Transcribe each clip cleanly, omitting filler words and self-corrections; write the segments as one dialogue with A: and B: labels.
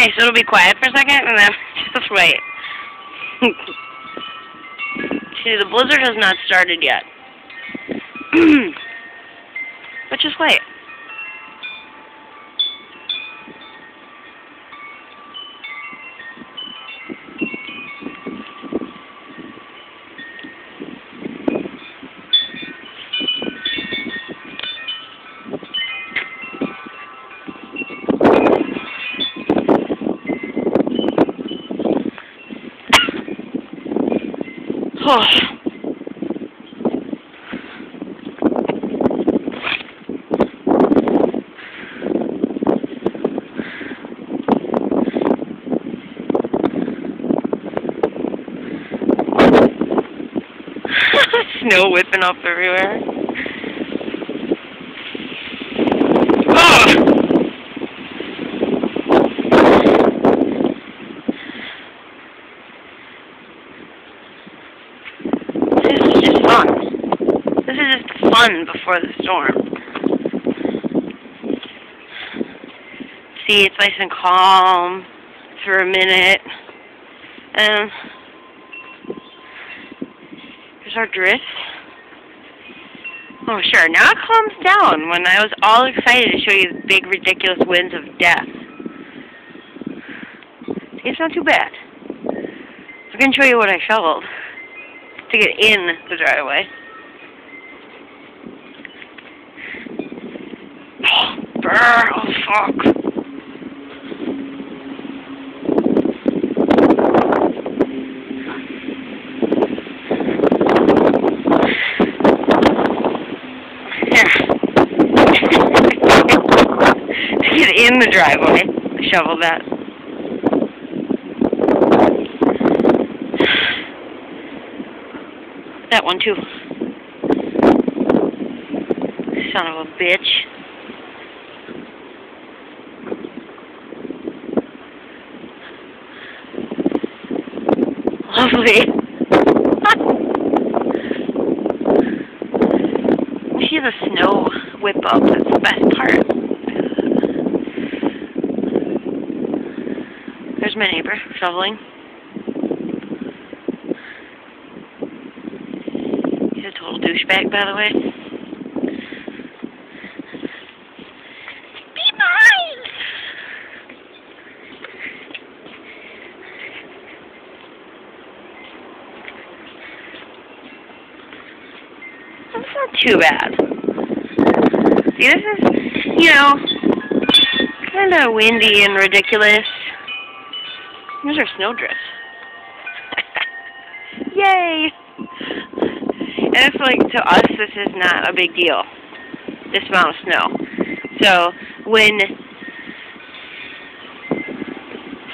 A: Okay, so it'll be quiet for a second, and then just wait. See, the blizzard has not started yet. But just wait. Oh. Snow whipping up everywhere. Oh! This is just fun. This is just fun before the storm. See, it's nice and calm for a minute. There's our drift. Oh, sure. Now it calms down when I was all excited to show you the big, ridiculous winds of death. See, it's not too bad. I can show you what I shoveled to get in the driveway. Brr, oh, fuck. Get in the driveway. I shoveled that. That one too. Son of a bitch. Lovely. See the snow whip up. That's the best part. There's my neighbor shoveling. He's a total douchebag, by the way. Be mine! That's not too bad. See, this is, you know, kind of windy and ridiculous. There's our snowdrift. Yay! And it's like, to us, this is not a big deal. This amount of snow. So, when...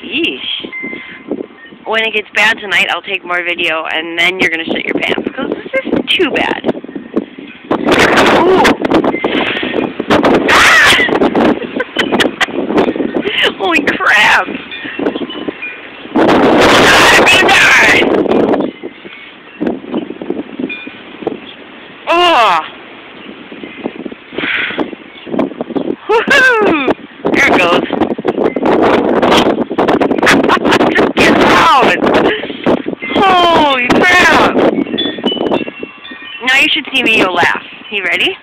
A: Yeesh. When it gets bad tonight, I'll take more video, and then you're going to shit your pants. Because this isn't too bad. Ooh! Ah! Holy crap! Oh! Woohoo! There it goes. Just get out! Holy crap! Now you should see me, you'll laugh. You ready?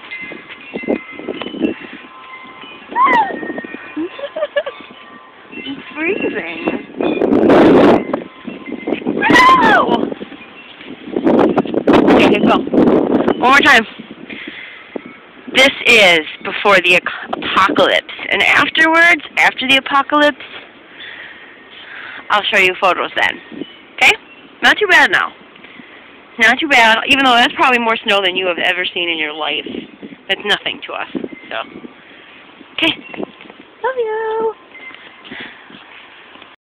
A: I'm freezing. No! Okay, go. One more time. This is before the apocalypse. And afterwards, after the apocalypse, I'll show you photos then. Okay? Not too bad now. Not too bad, even though that's probably more snow than you have ever seen in your life. It's nothing to us. So, okay. Love you.